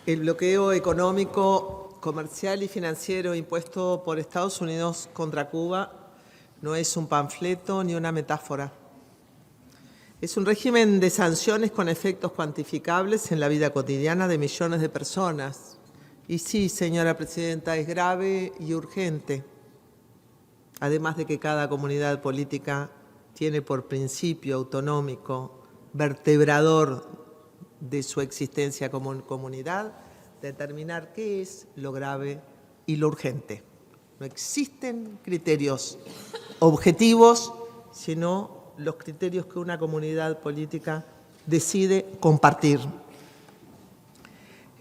El bloqueo económico, comercial y financiero impuesto por Estados Unidos contra Cuba no es un panfleto ni una metáfora. Es un régimen de sanciones con efectos cuantificables en la vida cotidiana de millones de personas. Y sí, señora presidenta, es grave y urgente. Además de que cada comunidad política tiene por principio autonómico, vertebrador de su existencia como comunidad, determinar qué es lo grave y lo urgente. No existen criterios objetivos, sino los criterios que una comunidad política decide compartir.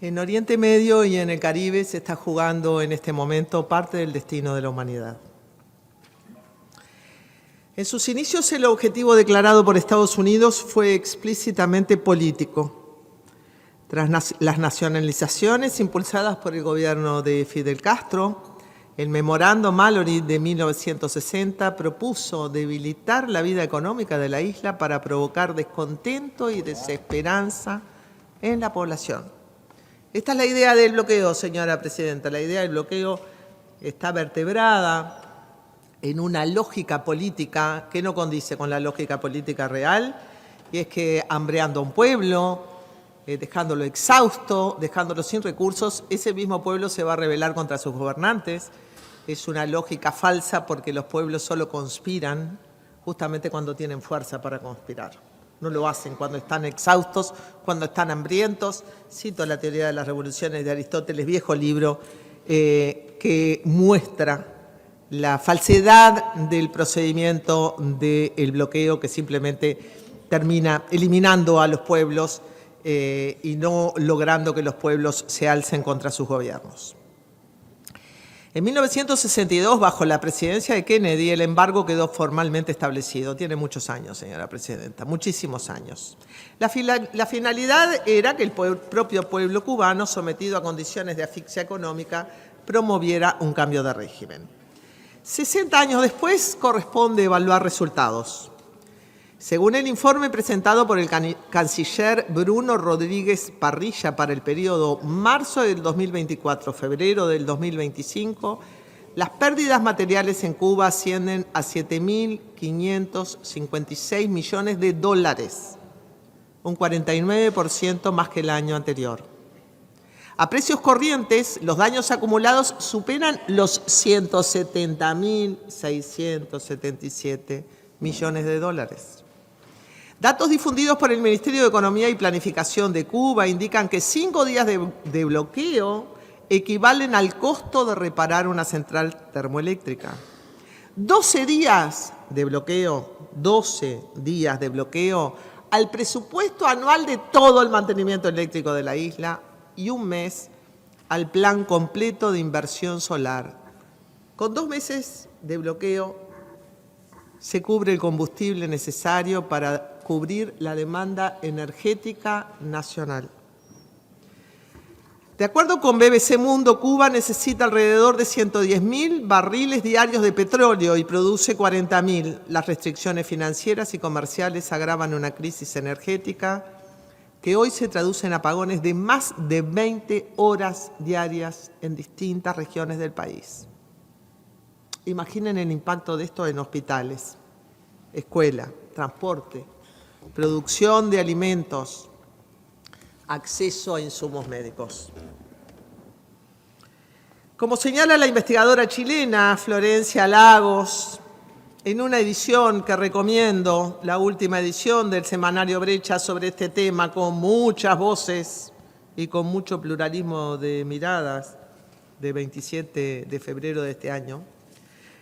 En Oriente Medio y en el Caribe se está jugando en este momento parte del destino de la humanidad. En sus inicios, el objetivo declarado por Estados Unidos fue explícitamente político. Tras las nacionalizaciones impulsadas por el gobierno de Fidel Castro, el Memorando Mallory de 1960 propuso debilitar la vida económica de la isla para provocar descontento y desesperanza en la población. Esta es la idea del bloqueo, señora presidenta. La idea del bloqueo está vertebrada en una lógica política que no condice con la lógica política real, y es que hambreando a un pueblo, dejándolo exhausto, dejándolo sin recursos, ese mismo pueblo se va a rebelar contra sus gobernantes. Es una lógica falsa porque los pueblos solo conspiran justamente cuando tienen fuerza para conspirar. No lo hacen cuando están exhaustos, cuando están hambrientos. Cito la teoría de las revoluciones de Aristóteles, viejo libro, que muestra la falsedad del procedimiento del bloqueo que simplemente termina eliminando a los pueblos y no logrando que los pueblos se alcen contra sus gobiernos. En 1962, bajo la presidencia de Kennedy, el embargo quedó formalmente establecido. Tiene muchos años, señora presidenta, muchísimos años. La finalidad era que el propio pueblo cubano, sometido a condiciones de asfixia económica, promoviera un cambio de régimen. 60 años después, corresponde evaluar resultados. Según el informe presentado por el canciller Bruno Rodríguez Parrilla para el periodo marzo del 2024-febrero del 2025, las pérdidas materiales en Cuba ascienden a 7.556 millones de dólares, un 49% más que el año anterior. A precios corrientes, los daños acumulados superan los 170.677 millones de dólares. Datos difundidos por el Ministerio de Economía y Planificación de Cuba indican que 5 días de bloqueo equivalen al costo de reparar una central termoeléctrica. 12 días de bloqueo al presupuesto anual de todo el mantenimiento eléctrico de la isla y un mes al plan completo de inversión solar. Con 2 meses de bloqueo se cubre el combustible necesario para cubrir la demanda energética nacional. De acuerdo con BBC Mundo, Cuba necesita alrededor de 110.000 barriles diarios de petróleo y produce 40.000. Las restricciones financieras y comerciales agravan una crisis energética que hoy se traduce en apagones de más de 20 horas diarias en distintas regiones del país. Imaginen el impacto de esto en hospitales, escuela, transporte, producción de alimentos, acceso a insumos médicos. Como señala la investigadora chilena Florencia Lagos, en una edición que recomiendo, la última edición del semanario Brecha sobre este tema, con muchas voces y con mucho pluralismo de miradas, de 27 de febrero de este año,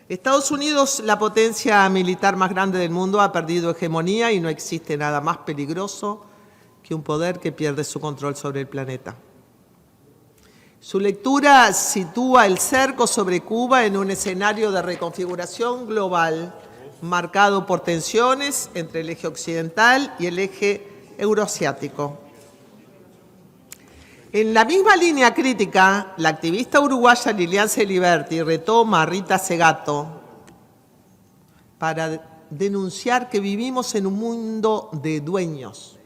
Estados Unidos, la potencia militar más grande del mundo, ha perdido hegemonía y no existe nada más peligroso que un poder que pierde su control sobre el planeta. Su lectura sitúa el cerco sobre Cuba en un escenario de reconfiguración global marcado por tensiones entre el eje occidental y el eje euroasiático. En la misma línea crítica, la activista uruguaya Lilian Celiberti retoma a Rita Segato para denunciar que vivimos en un mundo de dueños,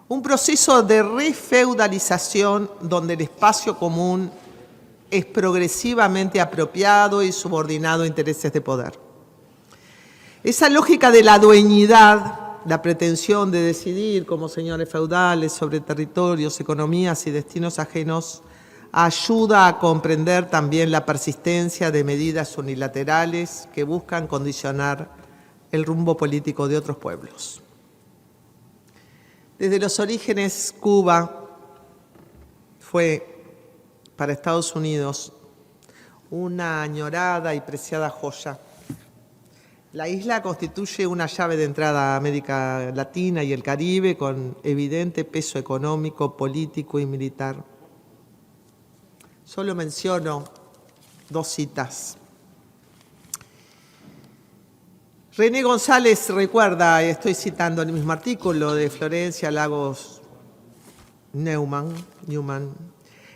Un proceso de refeudalización donde el espacio común es progresivamente apropiado y subordinado a intereses de poder. Esa lógica de la dueñidad, la pretensión de decidir como señores feudales sobre territorios, economías y destinos ajenos, ayuda a comprender también la persistencia de medidas unilaterales que buscan condicionar el rumbo político de otros pueblos. Desde los orígenes, Cuba fue para Estados Unidos una añorada y preciada joya. La isla constituye una llave de entrada a América Latina y el Caribe con evidente peso económico, político y militar. Solo menciono dos citas. René González recuerda, y estoy citando el mismo artículo de Florencia Lagos Newman,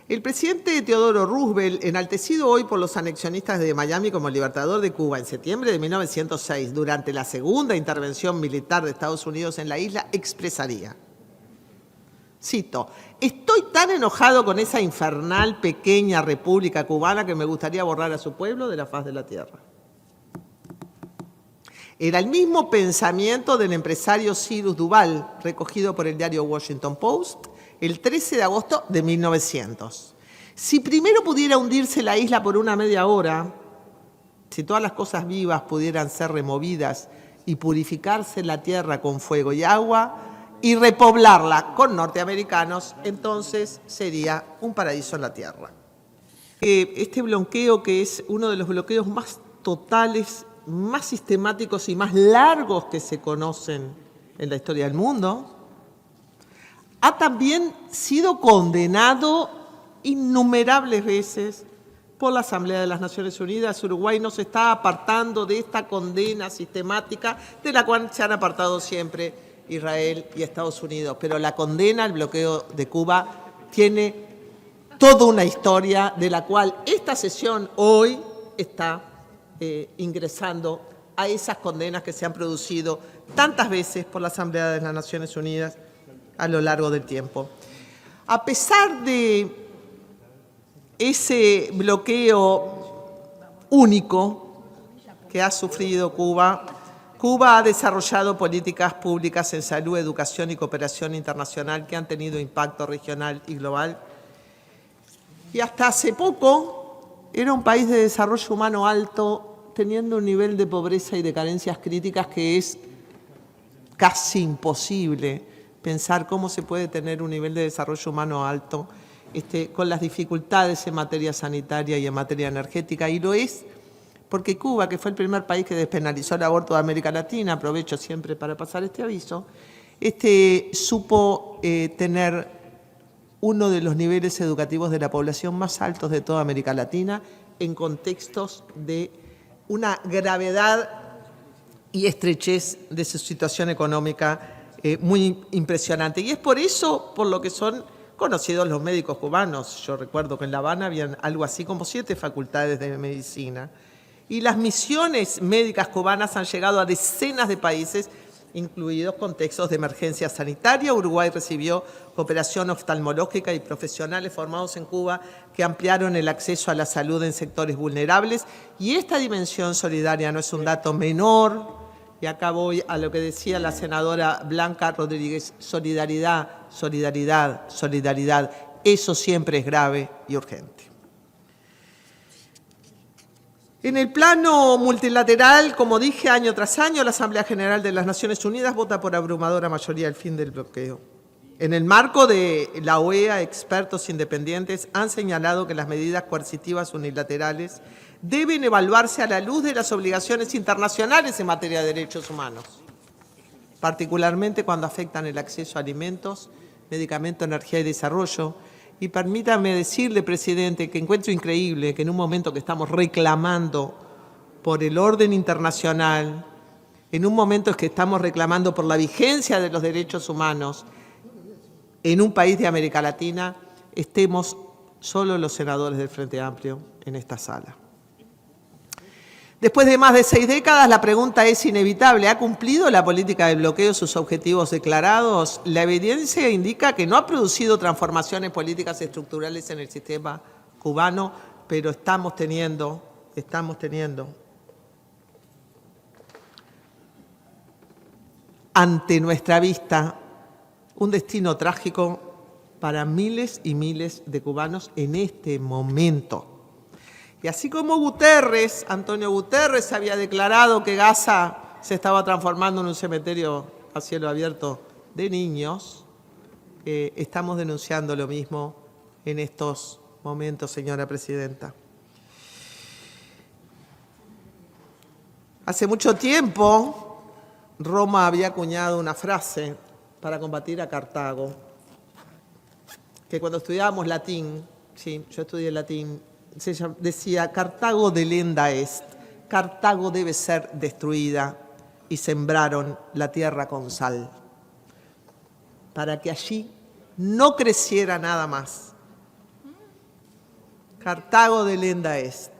el presidente Teodoro Roosevelt, enaltecido hoy por los anexionistas de Miami como libertador de Cuba en septiembre de 1906, durante la segunda intervención militar de Estados Unidos en la isla, expresaría, cito, «Estoy tan enojado con esa infernal pequeña república cubana que me gustaría borrar a su pueblo de la faz de la tierra». Era el mismo pensamiento del empresario Cyrus Duval, recogido por el diario Washington Post, el 13 de agosto de 1900. Si primero pudiera hundirse la isla por una media hora, si todas las cosas vivas pudieran ser removidas y purificarse la tierra con fuego y agua y repoblarla con norteamericanos, entonces sería un paraíso en la tierra. Este bloqueo, que es uno de los bloqueos más totales, más sistemáticos y más largos que se conocen en la historia del mundo, ha también sido condenado innumerables veces por la Asamblea de las Naciones Unidas. Uruguay no se está apartando de esta condena sistemática de la cual se han apartado siempre Israel y Estados Unidos, pero la condena al bloqueo de Cuba tiene toda una historia de la cual esta sesión hoy está ingresando a esas condenas que se han producido tantas veces por la Asamblea de las Naciones Unidas a lo largo del tiempo. A pesar de ese bloqueo único que ha sufrido Cuba, Cuba ha desarrollado políticas públicas en salud, educación y cooperación internacional que han tenido impacto regional y global. Y hasta hace poco era un país de desarrollo humano alto, teniendo un nivel de pobreza y de carencias críticas que es casi imposible pensar cómo se puede tener un nivel de desarrollo humano alto con las dificultades en materia sanitaria y en materia energética. Y lo es porque Cuba, que fue el primer país que despenalizó el aborto de América Latina, aprovecho siempre para pasar este aviso, supo tener uno de los niveles educativos de la población más altos de toda América Latina en contextos de una gravedad y estrechez de su situación económica muy impresionante. Y es por eso por lo que son conocidos los médicos cubanos. Yo recuerdo que en La Habana habían algo así como 7 facultades de medicina. Y las misiones médicas cubanas han llegado a decenas de países, incluidos contextos de emergencia sanitaria. Uruguay recibió cooperación oftalmológica y profesionales formados en Cuba que ampliaron el acceso a la salud en sectores vulnerables. Y esta dimensión solidaria no es un dato menor. Y acá voy a lo que decía la senadora Blanca Rodríguez: solidaridad, solidaridad, solidaridad. Eso siempre es grave y urgente. En el plano multilateral, como dije, año tras año, la Asamblea General de las Naciones Unidas vota por abrumadora mayoría el fin del bloqueo. En el marco de la OEA, expertos independientes han señalado que las medidas coercitivas unilaterales deben evaluarse a la luz de las obligaciones internacionales en materia de derechos humanos, particularmente cuando afectan el acceso a alimentos, medicamentos, energía y desarrollo. Y permítame decirle, presidente, que encuentro increíble que en un momento que estamos reclamando por el orden internacional, en un momento en que estamos reclamando por la vigencia de los derechos humanos en un país de América Latina, estemos solo los senadores del Frente Amplio en esta sala. Después de más de 6 décadas, la pregunta es inevitable. ¿Ha cumplido la política de bloqueo sus objetivos declarados? La evidencia indica que no ha producido transformaciones políticas estructurales en el sistema cubano, pero estamos teniendo ante nuestra vista un destino trágico para miles y miles de cubanos en este momento. Y así como Antonio Guterres había declarado que Gaza se estaba transformando en un cementerio a cielo abierto de niños, estamos denunciando lo mismo en estos momentos, señora presidenta. Hace mucho tiempo, Roma había acuñado una frase para combatir a Cartago, que cuando estudiábamos latín, sí, yo estudié latín, decía: Cartago delenda est, Cartago debe ser destruida, y sembraron la tierra con sal, para que allí no creciera nada más. Cartago delenda est.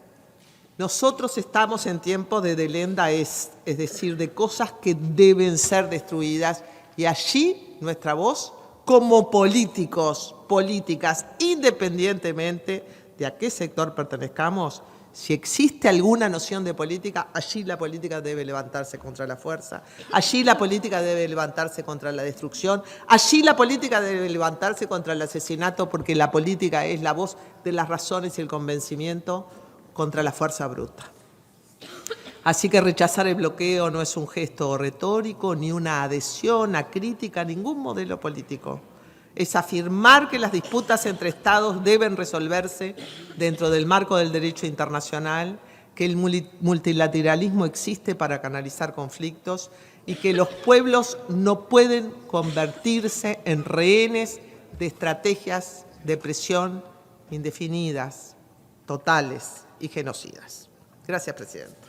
Nosotros estamos en tiempo de delenda est, es decir, de cosas que deben ser destruidas, y allí nuestra voz, como políticos, políticas, independientemente de a qué sector pertenezcamos, si existe alguna noción de política, allí la política debe levantarse contra la fuerza, allí la política debe levantarse contra la destrucción, allí la política debe levantarse contra el asesinato, porque la política es la voz de las razones y el convencimiento contra la fuerza bruta. Así que rechazar el bloqueo no es un gesto retórico ni una adhesión a crítica a ningún modelo político. Es afirmar que las disputas entre Estados deben resolverse dentro del marco del derecho internacional, que el multilateralismo existe para canalizar conflictos y que los pueblos no pueden convertirse en rehenes de estrategias de presión indefinidas, totales y genocidas. Gracias, presidenta.